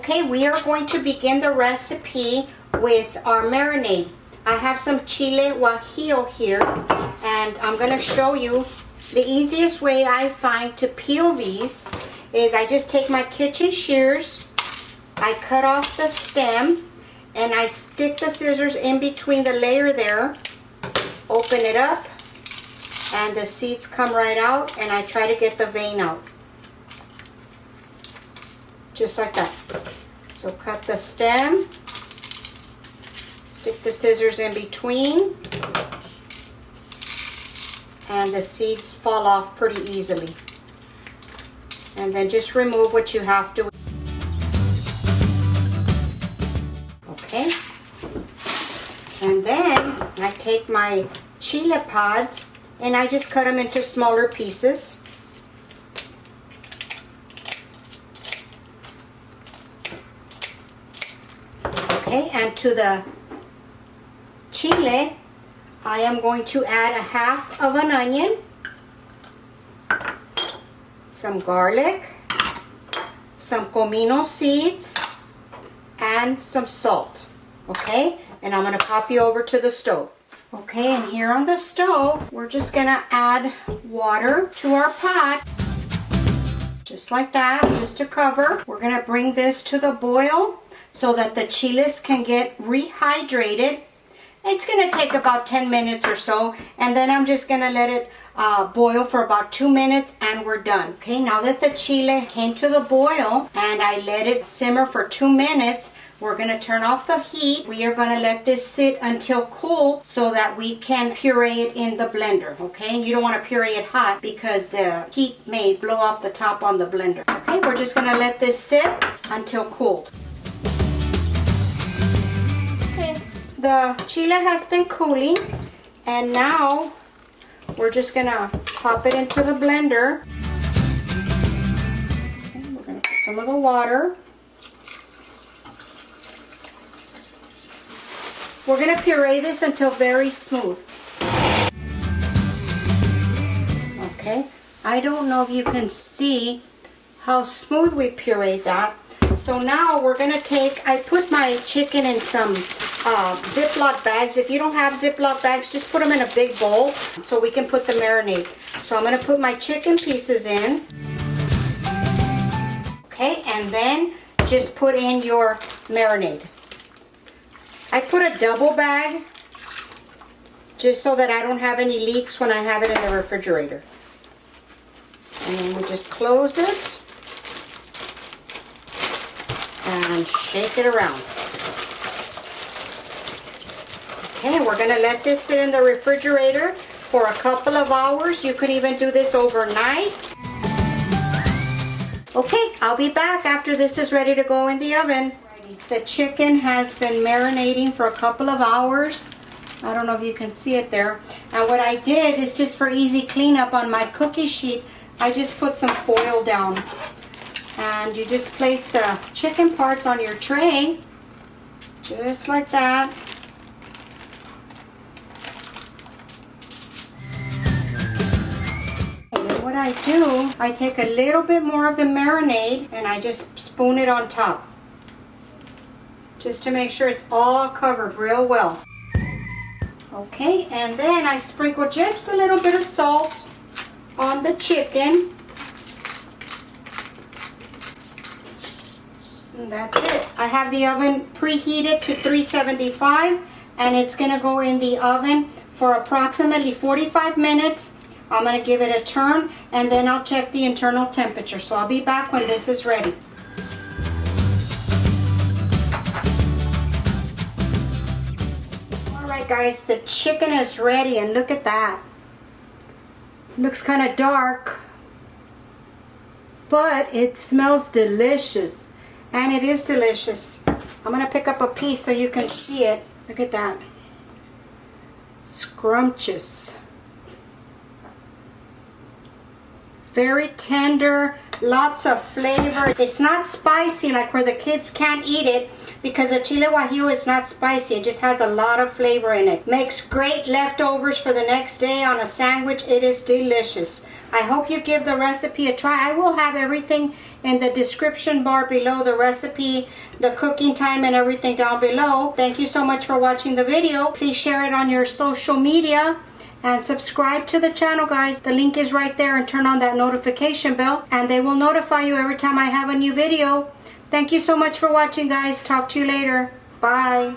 Okay, we are going to begin the recipe with our marinade. I have some Chile Guajillo here, and I'm going to show you the easiest way I find to peel these is I just take my kitchen shears, I cut off the stem, and I stick the scissors in between the layer there, open it up, and the seeds come right out, and I try to get the vein out. Just like that. So cut the stem, stick the scissors in between, and the seeds fall off pretty easily. And then just remove what you have to. Okay. And then I take my chile pods and I just cut them into smaller pieces. Okay, and to the chile, I am going to add a half of an onion, some garlic, some comino seeds, and some salt. Okay, and I'm going to pop you over to the stove. Okay, and here on the stove, we're just going to add water to our pot. Just like that, just to cover. We're going to bring this to the boil so that the chiles can get rehydrated. It's going to take about 10 minutes or so, and then I'm just going to let it boil for about 2 minutes and we're done. Okay, now that the chile came to the boil and I let it simmer for 2 minutes, we're going to turn off the heat. We are going to let this sit until cool so that we can puree it in the blender. Okay, and you don't want to puree it hot because heat may blow off the top on the blender. Okay, we're just going to let this sit until cooled. The chile has been cooling, and now we're just gonna pop it into the blender. Okay, we're gonna put some of the water. We're gonna puree this until very smooth. Okay, I don't know if you can see how smooth we pureed that. So now we're gonna take, I put my chicken in some Ziploc bags. If you don't have Ziploc bags, just put them in a big bowl so we can put the marinade. So I'm going to put my chicken pieces in. Okay, and then just put in your marinade. I put a double bag just so that I don't have any leaks when I have it in the refrigerator. And then we just close it and shake it around. Okay, we're going to let this sit in the refrigerator for a couple of hours. You could even do this overnight. Okay, I'll be back after this is ready to go in the oven. The chicken has been marinating for a couple of hours. I don't know if you can see it there. And what I did is just for easy cleanup on my cookie sheet, I just put some foil down. And you just place the chicken parts on your tray, just like that. What I do, I take a little bit more of the marinade and I just spoon it on top. Just to make sure it's all covered real well. Okay, and then I sprinkle just a little bit of salt on the chicken. And that's it. I have the oven preheated to 375 and it's going to go in the oven for approximately 45 minutes. I'm going to give it a turn and then I'll check the internal temperature. So I'll be back when this is ready. Alright guys, the chicken is ready and look at that. Looks kind of dark, but it smells delicious. And it is delicious. I'm going to pick up a piece so you can see it. Look at that. Scrumptious. Very tender, lots of flavor. It's not spicy like where the kids can't eat it, because the Chile Guajillo is not spicy. It just has a lot of flavor in it. Makes great leftovers for the next day on a sandwich. It is delicious. I hope you give the recipe a try. I will have everything in the description bar below, the recipe, the cooking time, and everything down below. Thank you so much for watching the video. Please share it on your social media and subscribe to the channel, guys. The link is right there, and turn on that notification bell and they will notify you every time I have a new video. Thank you so much for watching, guys. Talk to you later. Bye.